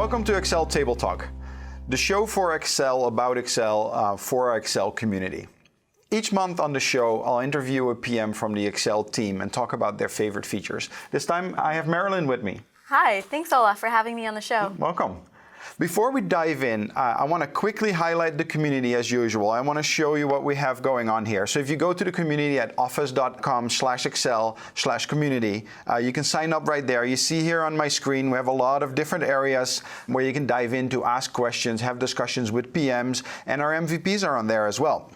Welcome to Excel Table Talk, the show for Excel, about Excel, for our Excel community. Each month on the show, I'll interview a PM from the Excel team and talk about their favorite features. This time, I have Marilyn with me. Hi, thanks Olaf for having me on the show. Welcome. Before we dive in, I want to quickly highlight the community as usual. I want to show you what we have going on here. So if you go to the community at office.com/excel/community, you can sign up right there. You see here on my screen, we have a lot of different areas where you can dive in to ask questions, have discussions with PMs, and our MVPs are on there as well.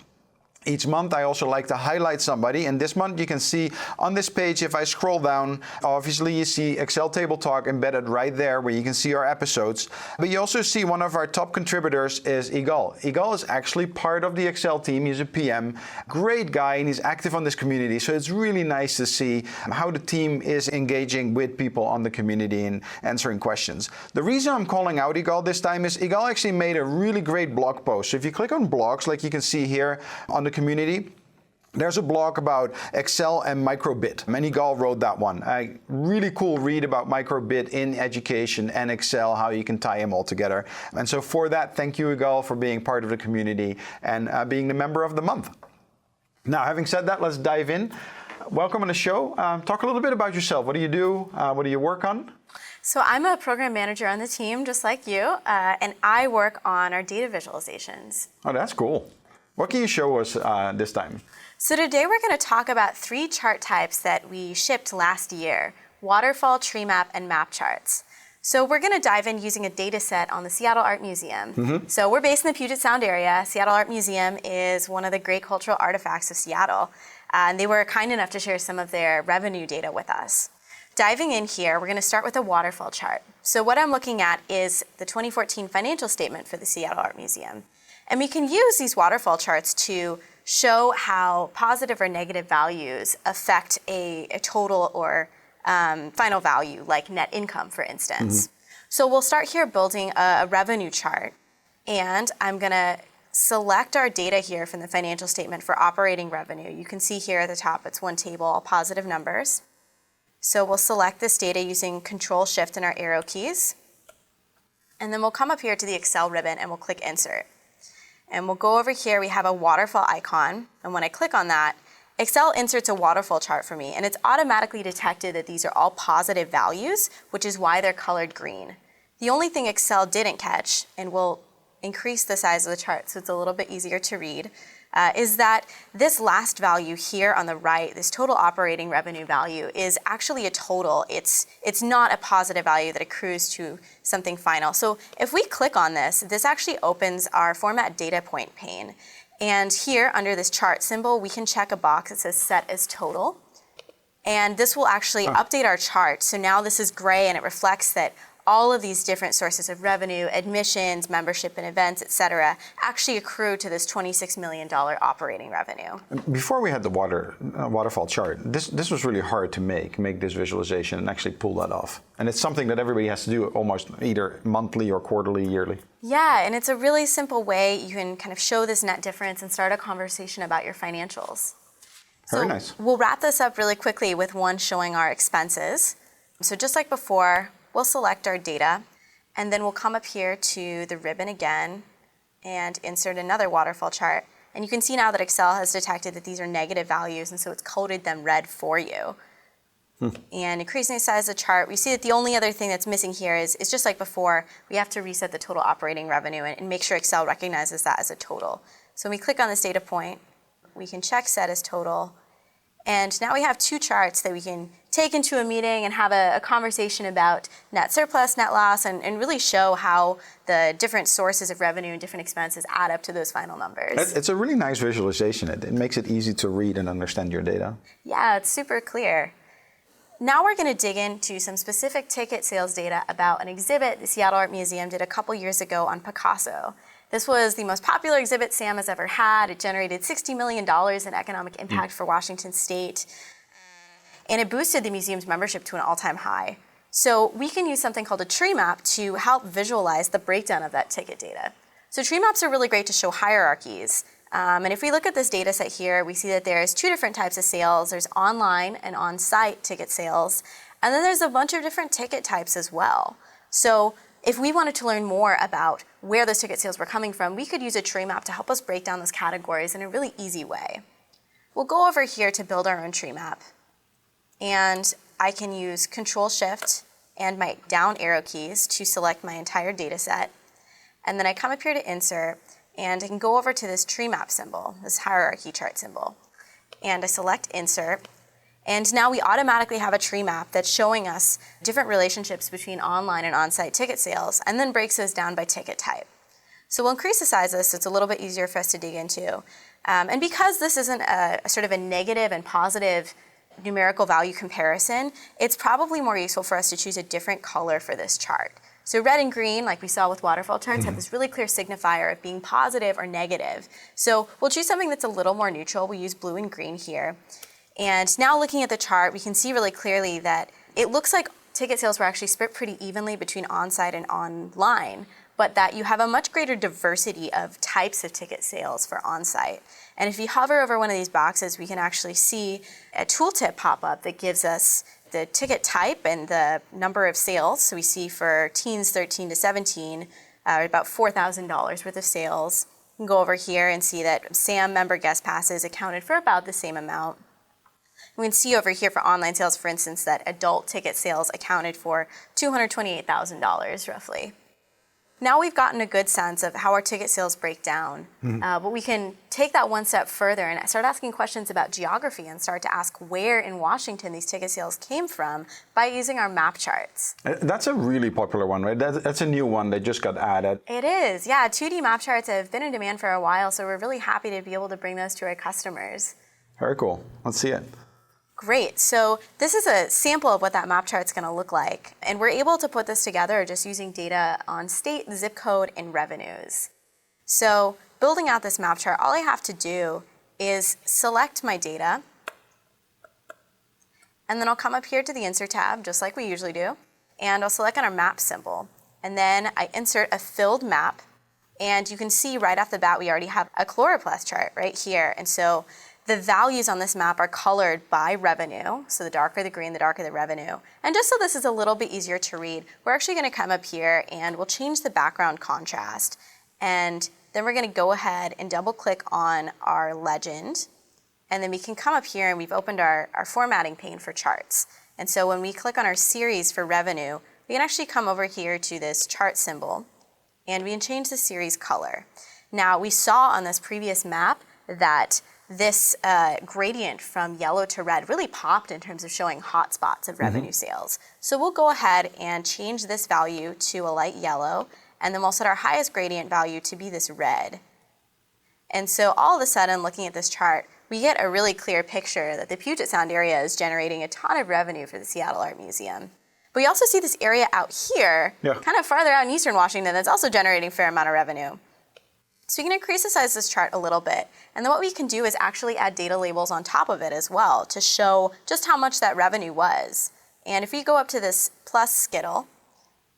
Each month, I also like to highlight somebody, and this month you can see on this page, if I scroll down, obviously you see Excel Table Talk embedded right there where you can see our episodes. But you also see one of our top contributors is Igal. Igal is actually part of the Excel team. He's a PM, great guy, and he's active on this community. So it's really nice to see how the team is engaging with people on the community and answering questions. The reason I'm calling out Igal this time is Igal actually made a really great blog post. So if you click on blogs, like you can see here on the community, there's a blog about Excel and microbit. Igal wrote that one. A really cool read about microbit in education and Excel, how you can tie them all together. And so for that, thank you, Igal, for being part of the community and being the member of the month. Now, having said that, let's dive in. Welcome on the show. Talk a little bit about yourself. What do you do? What do you work on? So I'm a program manager on the team, just like you, and I work on our data visualizations. Oh, that's cool. What can you show us this time? So today we're going to talk about 3 chart types that we shipped last year: waterfall, tree map, and map charts. So we're going to dive in using a data set on the Seattle Art Museum. So we're based in the Puget Sound area. Seattle Art Museum is one of the great cultural artifacts of Seattle. And they were kind enough to share some of their revenue data with us. Diving in here, we're going to start with a waterfall chart. So what I'm looking at is the 2014 financial statement for the Seattle Art Museum. And we can use these waterfall charts to show how positive or negative values affect a total or final value, like net income, for instance. So we'll start here building a revenue chart. And I'm going to select our data here from the financial statement for operating revenue. You can see here at the top, it's one table, all positive numbers. So we'll select this data using Control-Shift and our arrow keys. And then we'll come up here to the Excel ribbon and we'll click Insert. And we'll go over here, we have a waterfall icon, and when I click on that, Excel inserts a waterfall chart for me, and it's automatically detected that these are all positive values, which is why they're colored green. The only thing Excel didn't catch, and we'll increase the size of the chart so it's a little bit easier to read, is that this last value here on the right, this total operating revenue value, is actually a total. It's not a positive value that accrues to something final. So if we click on this, this actually opens our Format Data Point pane. And here under this chart symbol, we can check a box that says Set as Total. And this will actually update our chart. So now this is gray and it reflects that all of these different sources of revenue, admissions, membership and events, et cetera, actually accrue to this $26 million operating revenue. Before we had the waterfall chart, this was really hard to make this visualization and actually pull that off. And it's something that everybody has to do almost either monthly or quarterly, yearly. Yeah, and it's a really simple way you can kind of show this net difference and start a conversation about your financials. Very nice. We'll wrap this up really quickly with one showing our expenses. So just like before, we'll select our data, and then we'll come up here to the ribbon again and insert another waterfall chart. And you can see now that Excel has detected that these are negative values, and so it's coded them red for you. And increasing the size of the chart, we see that the only other thing that's missing here is just like before, we have to reset the total operating revenue and make sure Excel recognizes that as a total. So when we click on this data point, we can check Set as Total. And now we have 2 charts that we can take into a meeting and have a conversation about net surplus, net loss, and really show how the different sources of revenue and different expenses add up to those final numbers. It's a really nice visualization. It makes it easy to read and understand your data. Yeah, it's super clear. Now we're going to dig into some specific ticket sales data about an exhibit the Seattle Art Museum did a couple years ago on Picasso. This was the most popular exhibit Sam has ever had. It generated $60 million in economic impact for Washington State. And it boosted the museum's membership to an all-time high. So we can use something called a tree map to help visualize the breakdown of that ticket data. So tree maps are really great to show hierarchies. And if we look at this data set here, we see that there's 2 different types of sales. There's online and on-site ticket sales. And then there's a bunch of different ticket types as well. So if we wanted to learn more about where those ticket sales were coming from, we could use a tree map to help us break down those categories in a really easy way. We'll go over here to build our own tree map. And I can use Control-Shift and my down arrow keys to select my entire data set. And then I come up here to Insert, and I can go over to this tree map symbol, this hierarchy chart symbol. And I select Insert. And now we automatically have a tree map that's showing us different relationships between online and on-site ticket sales, and then breaks those down by ticket type. So we'll increase the size of this so it's a little bit easier for us to dig into. And because this isn't a sort of a negative and positive numerical value comparison, it's probably more useful for us to choose a different color for this chart. So red and green, like we saw with waterfall charts, have this really clear signifier of being positive or negative. So we'll choose something that's a little more neutral. We use blue and green here. And now looking at the chart, we can see really clearly that it looks like ticket sales were actually split pretty evenly between on-site and online, but that you have a much greater diversity of types of ticket sales for on-site. And if you hover over one of these boxes, we can actually see a tooltip pop up that gives us the ticket type and the number of sales. So we see for teens 13 to 17, about $4,000 worth of sales. You can go over here and see that SAM member guest passes accounted for about the same amount. We can see over here for online sales, for instance, that adult ticket sales accounted for $228,000 roughly. Now we've gotten a good sense of how our ticket sales break down, but we can take that one step further and start asking questions about geography and start to ask where in Washington these ticket sales came from by using our map charts. That's a really popular one, right? That's a new one that just got added. It is, yeah. 2D map charts have been in demand for a while, so we're really happy to be able to bring those to our customers. Very cool. Let's see it. Great, so this is a sample of what that map chart's gonna look like. And we're able to put this together just using data on state, zip code, and revenues. So building out this map chart, all I have to do is select my data, and then I'll come up here to the Insert tab, just like we usually do, and I'll select on our map symbol. And then I insert a filled map, and you can see right off the bat we already have a chloroplast chart right here. And so the values on this map are colored by revenue, so the darker the green, the darker the revenue. And just so this is a little bit easier to read, we're actually gonna come up here and we'll change the background contrast. And then we're gonna go ahead and double click on our legend. And then we can come up here and we've opened our formatting pane for charts. And so when we click on our series for revenue, we can actually come over here to this chart symbol and we can change the series color. Now we saw on this previous map that this gradient from yellow to red really popped in terms of showing hot spots of revenue sales. So we'll go ahead and change this value to a light yellow, and then we'll set our highest gradient value to be this red. And so all of a sudden, looking at this chart, we get a really clear picture that the Puget Sound area is generating a ton of revenue for the Seattle Art Museum. But we also see this area out here, kind of farther out in eastern Washington, that's also generating a fair amount of revenue. So you can increase the size of this chart a little bit. And then what we can do is actually add data labels on top of it as well to show just how much that revenue was. And if we go up to this plus skittle,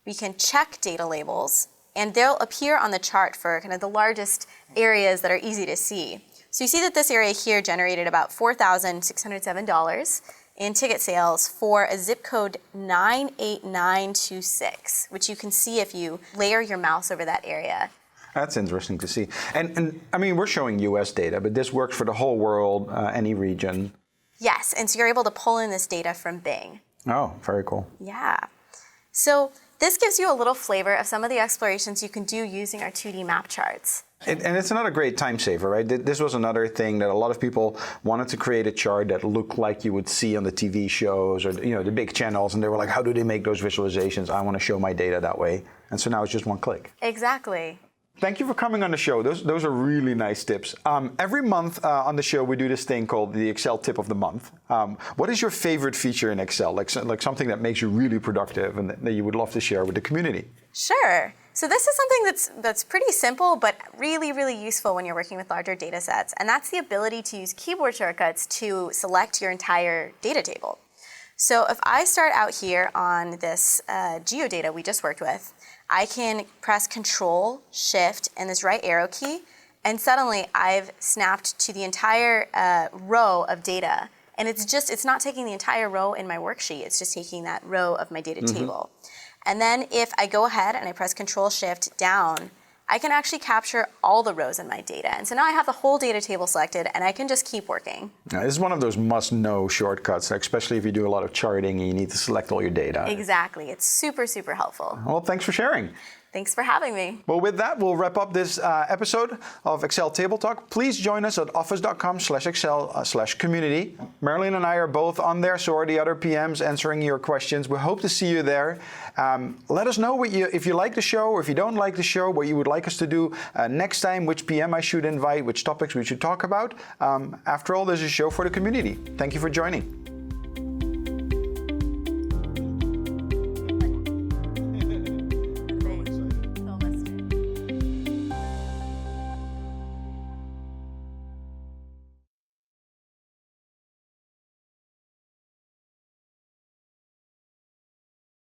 we can check data labels, and they'll appear on the chart for kind of the largest areas that are easy to see. So you see that this area here generated about $4,607 in ticket sales for a zip code 98926, which you can see if you layer your mouse over that area. That's interesting to see. And I mean, we're showing US data, but this works for the whole world, any region. Yes, and so you're able to pull in this data from Bing. Oh, very cool. Yeah. So this gives you a little flavor of some of the explorations you can do using our 2D map charts. And it's another great time saver, right? This was another thing that a lot of people wanted to create a chart that looked like you would see on the TV shows or the big channels, and they were like, how do they make those visualizations? I want to show my data that way. And so now it's just one click. Exactly. Thank you for coming on the show. Those are really nice tips. Every month on the show, we do this thing called the Excel Tip of the Month. What is your favorite feature in Excel, like something that makes you really productive and that you would love to share with the community? Sure. So this is something that's pretty simple, but really, really useful when you're working with larger data sets. And that's the ability to use keyboard shortcuts to select your entire data table. So if I start out here on this geodata we just worked with, I can press Control, Shift, and this right arrow key, and suddenly I've snapped to the entire row of data. And it's not taking the entire row in my worksheet, it's just taking that row of my data table. And then if I go ahead and I press Control-Shift down, I can actually capture all the rows in my data. And so now I have the whole data table selected, and I can just keep working. Now, this is one of those must-know shortcuts, especially if you do a lot of charting and you need to select all your data. Exactly. It's super, super helpful. Well, thanks for sharing. Thanks for having me. Well, with that, we'll wrap up this episode of Excel Table Talk. Please join us at office.com/excel/community. Marilyn and I are both on there, so are the other PMs answering your questions. We hope to see you there. Let us know if you like the show or if you don't like the show, what you would like us to do next time, which PM I should invite, which topics we should talk about. After all, there's a show for the community. Thank you for joining.